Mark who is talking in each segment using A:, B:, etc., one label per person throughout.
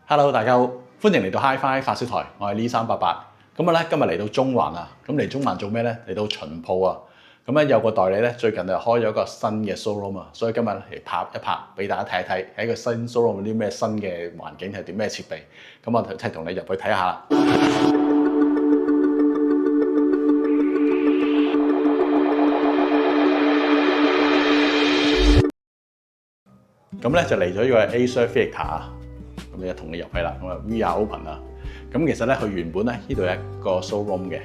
A: Hello， 大家好，歡迎嚟到 Hi-Fi 發燒台，我係呢388。咁啊咧，今日嚟到中環啊，咁嚟中環做咩咧？嚟到巡鋪啊。咁咧有個代理咧，最近就開咗一個新嘅 showroom 啊，所以今日嚟拍一拍，俾大家睇一睇喺個新 showroom 有啲咩新嘅環境係點咩設備。咁我一齊同你入去睇下啦。咁咧就嚟咗呢個 Acer Theatre 啊，咁就同你入去啦。咁啊 VR Open 啦。咁其實咧佢原本咧呢度有一個 showroom 嘅，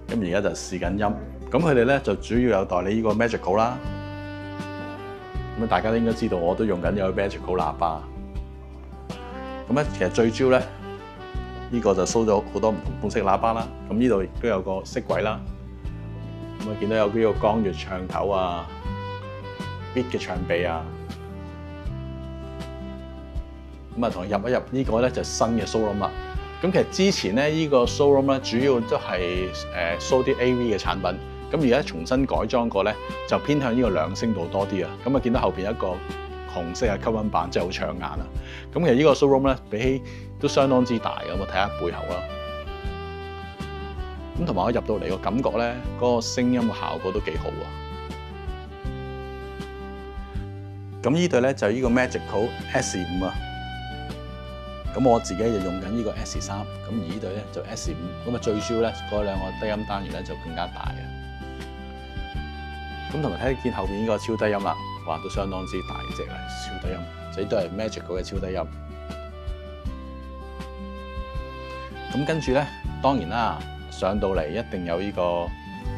A: 咁而家就試緊音。咁佢哋咧就主要有代理呢個 Magical 啦。咁大家都應該知道，我都用緊有 Magical 喇叭。咁咧其實最主要咧呢個就 show 咗好多唔同款式喇叭啦。咁呢度亦都有個飾櫃啦。咁啊見到有呢個光月唱頭啊 ，Beat 嘅唱臂啊。咁啊，同入一入呢個咧就新嘅 showroom 啦。咁其實之前咧呢個 showroom 咧主要都係show 啲 AV 嘅產品。咁而家重新改裝過咧，就偏向呢個兩聲道多啲啊。咁啊，見到後邊一個紅色嘅吸音板，真係好搶眼啊。咁其實呢個 showroom 咧比起都相當之大嘅，咁我睇下背後啦。咁同埋我入到嚟個感覺咧，嗰個聲音嘅效果都幾好啊。咁呢對咧就呢個 Magical S5啊。咁我自己就用緊呢個 S3，咁而呢對咧就 S5，咁啊最主要咧嗰兩個低音單元咧就更加大嘅。咁同埋睇見後邊呢個超低音啦，哇都相當之大隻啊，超低音，這都係 Magical 嘅超低音。咁跟住咧，當然啦，上到嚟一定有呢個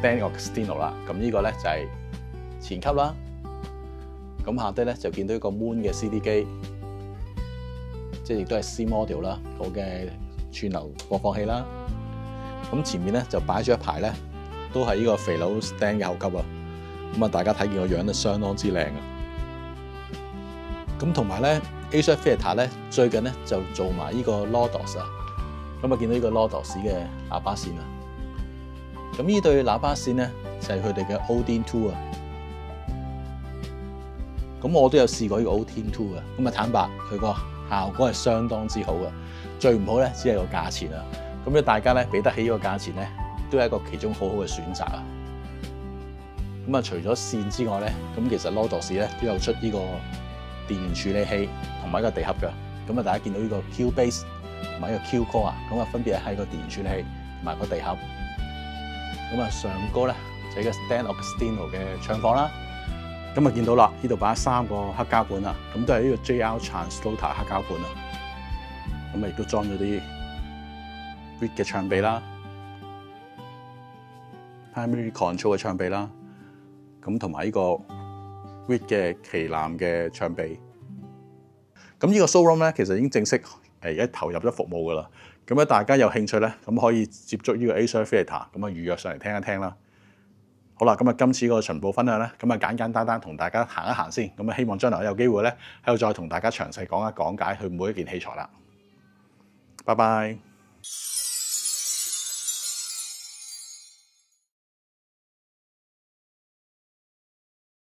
A: Dan Agostino 啦，咁呢個咧就係前級啦。咁下低咧就見到一個 Moon 嘅 CD 機。即係亦都係 C model 啦，我嘅串流播放器啦。咁前面咧就擺咗一排咧，都係呢個肥佬 stand 嘅後級啊。咁啊，大家睇見個樣都相當之靚啊。咁同埋咧 Acer Theatre 咧最近咧就做埋呢個 Lodos 啊。咁啊，見到呢個 Lodos 嘅喇叭線啊。咁呢對喇叭線咧就係佢哋嘅 Odin 2啊。咁我都有試過呢個 Odin 2啊。咁啊，坦白佢個效果係相當之好嘅，最唔好咧只係個價錢啊！咁咧大家咧俾得起呢個價錢咧，都係一個其中好好嘅選擇啊！咁啊，除咗線之外咧，咁其實 Lodos 咧都有出呢個電源處理器同埋一個地盒嘅。咁啊，大家見到呢個 Cubase 同埋呢個 Q-Core 啊，咁啊分別係個電源處理器同埋個地盒。咁啊，上高咧就係個 Dan Agostino 嘅唱房啦。咁啊，見到啦，呢度擺3個黑膠盤啊，咁都係呢個 JR Translator 黑膠盤啊。咁啊，亦都裝咗啲 Reed 嘅唱臂啦 ，Primary Control 嘅唱臂啦，咁同埋呢個 Reed 嘅旗艦嘅唱臂。咁呢個 showroom 咧，其實已經正式而家投入咗服務噶啦。咁咧，大家有興趣咧，咁可以接觸呢個 Acer Theatre，咁啊預約上嚟聽一聽啦。好啦，咁啊今次個巡鋪分享咧，咁啊簡簡單單同大家行一行先，咁啊希望將來有機會咧，喺度再同大家詳細講解佢每一件器材啦。拜拜。